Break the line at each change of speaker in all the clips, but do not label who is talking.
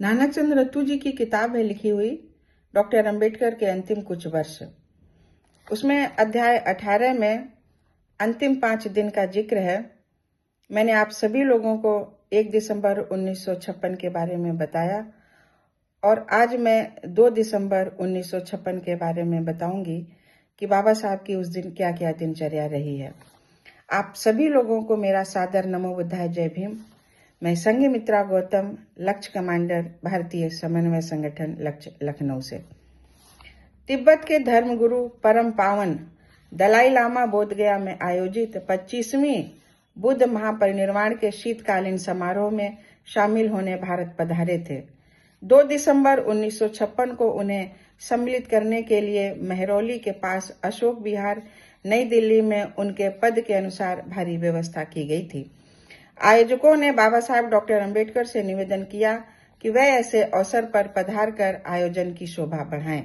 नानकचंद रत्तू जी की किताब है लिखी हुई डॉक्टर अंबेडकर के अंतिम कुछ वर्ष। उसमें अध्याय 18 में अंतिम 5 दिन का जिक्र है। मैंने आप सभी लोगों को 1 दिसंबर 1956 के बारे में बताया और आज मैं 2 दिसंबर 1956 के बारे में बताऊंगी कि बाबा साहब की उस दिन क्या क्या दिनचर्या रही है। आप सभी लोगों को मेरा सादर नमो बुद्धाय, जय भीम। मैं संघमित्रा गौतम, लक्ष्य कमांडर, भारतीय समन्वय संगठन लक्ष्य, लखनऊ से। तिब्बत के धर्मगुरु परम पावन दलाई लामा बोधगया में आयोजित 25वीं बुद्ध महापरिनिर्वाण के शीतकालीन समारोह में शामिल होने भारत पधारे थे। 2 दिसंबर 1956 को उन्हें सम्मिलित करने के लिए महरौली के पास अशोक विहार, नई दिल्ली में उनके पद के अनुसार भारी व्यवस्था की गई थी। आयोजकों ने बाबा साहब डॉक्टर अंबेडकर से निवेदन किया कि वह ऐसे अवसर पर पधार कर आयोजन की शोभा बढ़ाएं।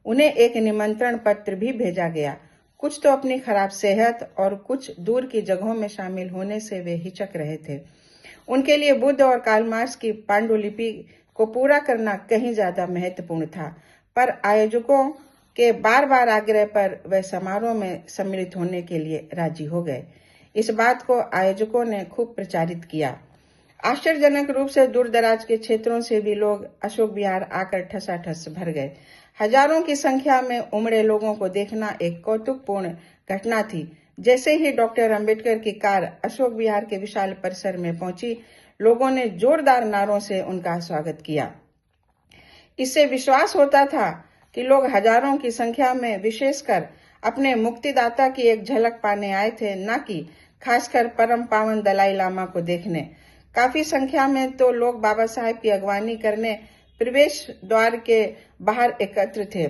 उन्हें एक निमंत्रण पत्र भी भेजा गया। कुछ तो अपनी खराब सेहत और कुछ दूर की जगहों में शामिल होने से वे हिचक रहे थे। उनके लिए बुद्ध और कार्ल मार्क्स की पांडुलिपि को पूरा करना कहीं ज्यादा महत्वपूर्ण था, पर आयोजकों के बार बार आग्रह पर वे समारोह में सम्मिलित होने के लिए राजी हो गए। इस बात को आयोजकों ने खूब प्रचारित किया। आश्चर्यजनक रूप से दूर दराज के क्षेत्रों से भी लोग अशोक विहार आकर ठसाठस भर गए। हजारों की संख्या में उमड़े लोगों को देखना एक कौतुकपूर्ण घटना थी। जैसे ही डॉक्टर अंबेडकर की कार अशोक विहार के विशाल परिसर में पहुंची, लोगों ने जोरदार नारों से उनका स्वागत किया। इससे विश्वास होता था कि लोग हजारों की संख्या में विशेषकर अपने मुक्तिदाता की एक झलक पाने आए थे, न कि खासकर परम पावन दलाई लामा को देखने। काफी संख्या में तो लोग बाबा साहब की अगवानी करने प्रवेश द्वार के बाहर एकत्र थे।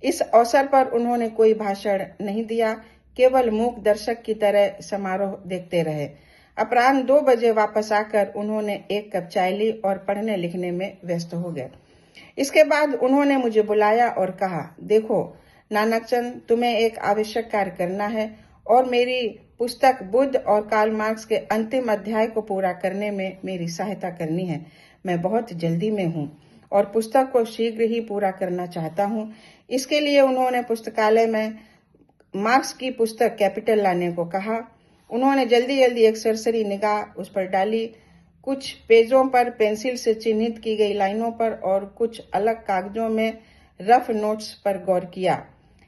इस अवसर पर उन्होंने कोई भाषण नहीं दिया, केवल मूक दर्शक की तरह समारोह देखते रहे। अपराह्न 2 बजे वापस आकर उन्होंने एक कप चाय ली और पढ़ने लिखने में व्यस्त हो गए। इसके बाद उन्होंने मुझे बुलाया और कहा, देखो नानकचंद, तुम्हें एक आवश्यक कार्य करना है और मेरी पुस्तक बुद्ध और कार्ल मार्क्स के अंतिम अध्याय को पूरा करने में मेरी सहायता करनी है। मैं बहुत जल्दी में हूँ और पुस्तक को शीघ्र ही पूरा करना चाहता हूँ। इसके लिए उन्होंने पुस्तकालय में मार्क्स की पुस्तक कैपिटल लाने को कहा। उन्होंने जल्दी जल्दी एक सरसरी निगाह उस पर डाली। कुछ पेजों पर पेंसिल से चिन्हित की गई लाइनों पर और कुछ अलग कागजों में रफ नोट्स पर गौर किया।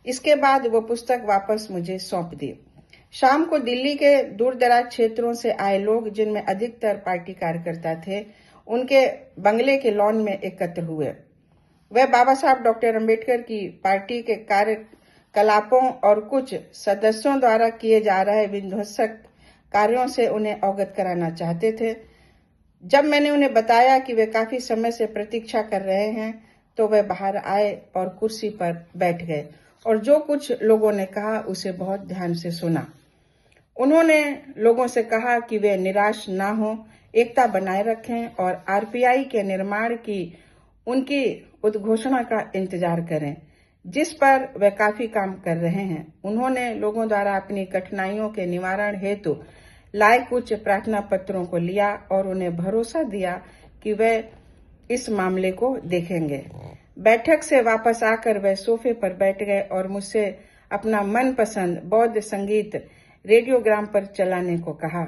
इसके बाद वो पुस्तक वापस मुझे सौंप दी। शाम को दिल्ली के दूर दराज क्षेत्रों से आए लोग, जिनमें अधिकतर पार्टी कार्यकर्ता थे, उनके बंगले के लॉन में एकत्र हुए। वह बाबा साहब डॉक्टर अंबेडकर की पार्टी के कार्यकलापों और कुछ सदस्यों द्वारा किए जा रहे विध्वंसक कार्यों से उन्हें अवगत कराना चाहते थे। जब मैंने उन्हें बताया कि वे काफी समय से प्रतीक्षा कर रहे हैं, तो वे बाहर आए और कुर्सी पर बैठ गए और जो कुछ लोगों ने कहा उसे बहुत ध्यान से सुना। उन्होंने लोगों से कहा कि वे निराश ना हो, एकता बनाए रखें और आरपीआई के निर्माण की उनकी उद्घोषणा का इंतजार करें, जिस पर वे काफी काम कर रहे हैं। उन्होंने लोगों द्वारा अपनी कठिनाइयों के निवारण हेतु लाए कुछ प्रार्थना पत्रों को लिया और उन्हें भरोसा दिया कि वे इस मामले को देखेंगे। बैठक से वापस आकर वे सोफे पर बैठ गए और मुझसे अपना मनपसंद बौद्ध संगीत रेडियोग्राम पर चलाने को कहा।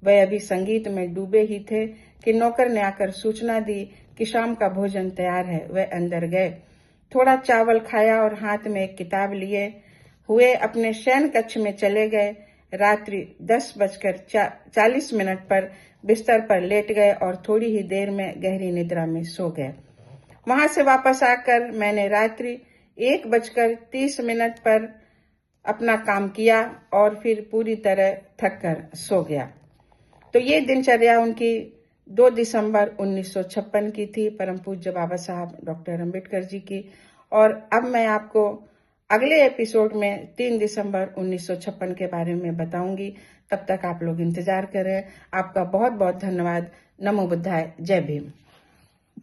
वे अभी संगीत में डूबे ही थे कि नौकर ने आकर सूचना दी कि शाम का भोजन तैयार है। वे अंदर गए, थोड़ा चावल खाया और हाथ में एक किताब लिए हुए अपने शयन कक्ष में चले गए। रात्रि 10:40 पर बिस्तर पर लेट गए और थोड़ी ही देर में गहरी निद्रा में सो गए। वहां से वापस आकर मैंने रात्रि 1:30 पर अपना काम किया और फिर पूरी तरह थक कर सो गया। तो ये दिनचर्या उनकी 2 दिसंबर 1956 की थी, परम पूज्य बाबा साहब डॉक्टर अंबेडकर जी की। और अब मैं आपको अगले एपिसोड में 3 दिसंबर 1956 के बारे में बताऊंगी। तब तक आप लोग इंतजार करें। आपका बहुत बहुत धन्यवाद। नमो बुद्धाय, जय भीम।